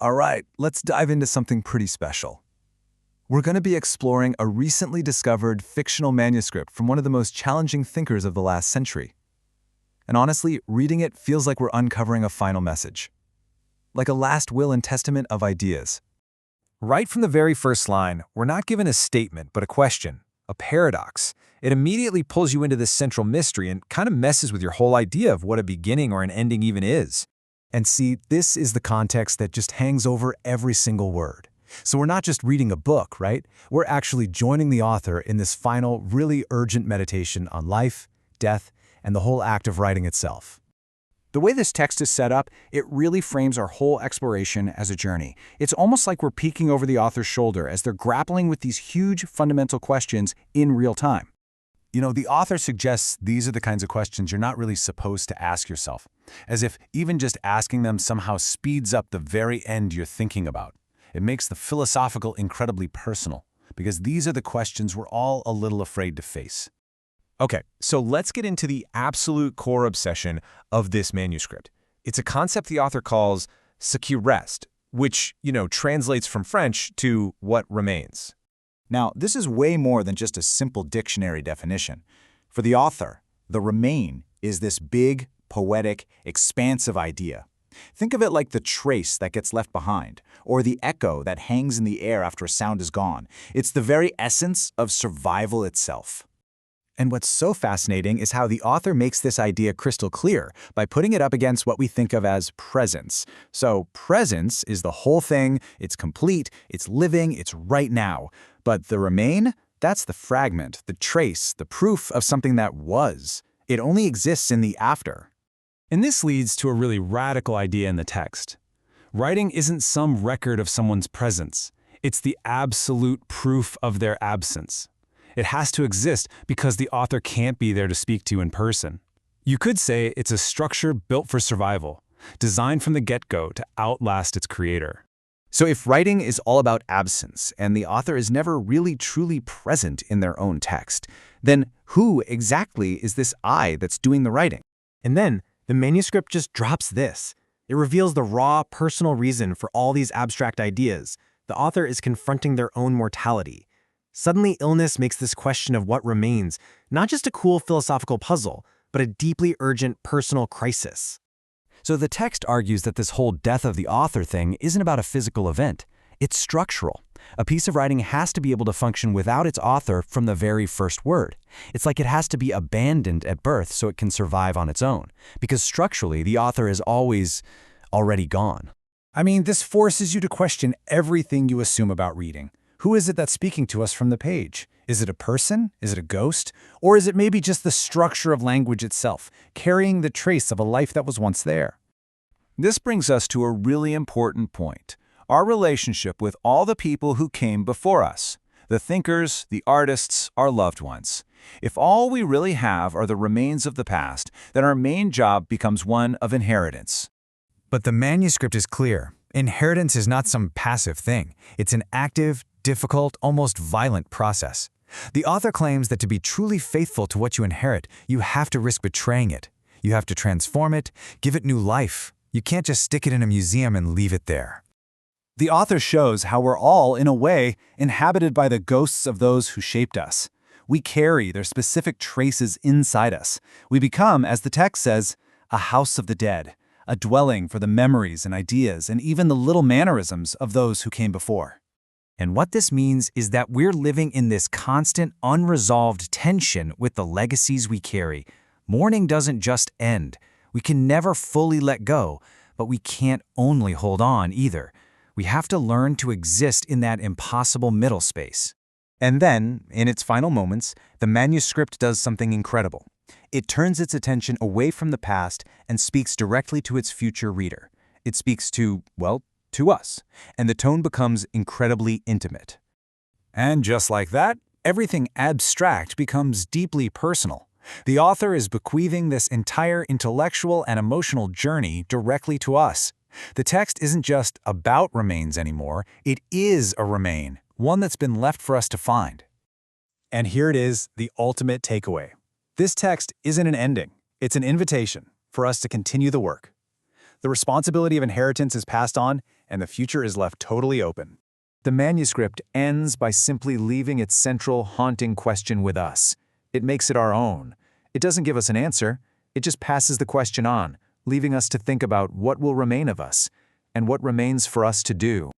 All right, let's dive into something pretty special. We're going to be exploring a recently discovered fictional manuscript from one of the most challenging thinkers of the last century. And honestly, reading it feels like we're uncovering a final message. Like a last will and testament of ideas. Right from the very first line, we're not given a statement, but a question, a paradox. It immediately pulls you into this central mystery and kind of messes with your whole idea of what a beginning or an ending even is. And see, this is the context that just hangs over every single word. So we're not just reading a book, right? We're actually joining the author in this final, really urgent meditation on life, death, and the whole act of writing itself. The way this text is set up, it really frames our whole exploration as a journey. It's almost like we're peeking over the author's shoulder as they're grappling with these huge fundamental questions in real time. You know, the author suggests these are the kinds of questions you're not really supposed to ask yourself, as if even just asking them somehow speeds up the very end you're thinking about. It makes the philosophical incredibly personal, because these are the questions we're all a little afraid to face. Okay, so let's get into the absolute core obsession of this manuscript. It's a concept the author calls Qui Reste, which, translates from French to what remains. Now, this is way more than just a simple dictionary definition. For the author, the remain is this big, poetic, expansive idea. Think of it like the trace that gets left behind, or the echo that hangs in the air after a sound is gone. It's the very essence of survival itself. And what's so fascinating is how the author makes this idea crystal clear by putting it up against what we think of as presence. So presence is the whole thing, it's complete, it's living, it's right now. But the remain, that's the fragment, the trace, the proof of something that was. It only exists in the after. And this leads to a really radical idea in the text. Writing isn't some record of someone's presence. It's the absolute proof of their absence. It has to exist because the author can't be there to speak to in person. You could say it's a structure built for survival, designed from the get-go to outlast its creator. So if writing is all about absence, and the author is never really truly present in their own text, then who exactly is this I that's doing the writing? And then the manuscript just drops this. It reveals the raw, personal reason for all these abstract ideas. The author is confronting their own mortality. Suddenly, illness makes this question of what remains not just a cool philosophical puzzle, but a deeply urgent personal crisis. So the text argues that this whole death of the author thing isn't about a physical event. It's structural. A piece of writing has to be able to function without its author from the very first word. It's like it has to be abandoned at birth so it can survive on its own, because structurally, the author is always already gone. I mean, this forces you to question everything you assume about reading. Who is it that's speaking to us from the page? Is it a person? Is it a ghost? Or is it maybe just the structure of language itself, carrying the trace of a life that was once there? This brings us to a really important point. Our relationship with all the people who came before us. The thinkers, the artists, our loved ones. If all we really have are the remains of the past, then our main job becomes one of inheritance. But the manuscript is clear. Inheritance is not some passive thing. It's an active, difficult, almost violent process. The author claims that to be truly faithful to what you inherit, you have to risk betraying it. You have to transform it, give it new life. You can't just stick it in a museum and leave it there. The author shows how we're all, in a way, inhabited by the ghosts of those who shaped us. We carry their specific traces inside us. We become, as the text says, a house of the dead, a dwelling for the memories and ideas and even the little mannerisms of those who came before. And what this means is that we're living in this constant, unresolved tension with the legacies we carry. Mourning doesn't just end. We can never fully let go, but we can't only hold on either. We have to learn to exist in that impossible middle space. And then, in its final moments, the manuscript does something incredible. It turns its attention away from the past and speaks directly to its future reader. It speaks to us, and the tone becomes incredibly intimate. And just like that, everything abstract becomes deeply personal. The author is bequeathing this entire intellectual and emotional journey directly to us. The text isn't just about remains anymore, it is a remain, one that's been left for us to find. And here it is, the ultimate takeaway. This text isn't an ending, it's an invitation for us to continue the work. The responsibility of inheritance is passed on, and the future is left totally open. The manuscript ends by simply leaving its central, haunting question with us. It makes it our own. It doesn't give us an answer. It just passes the question on, leaving us to think about what will remain of us and what remains for us to do.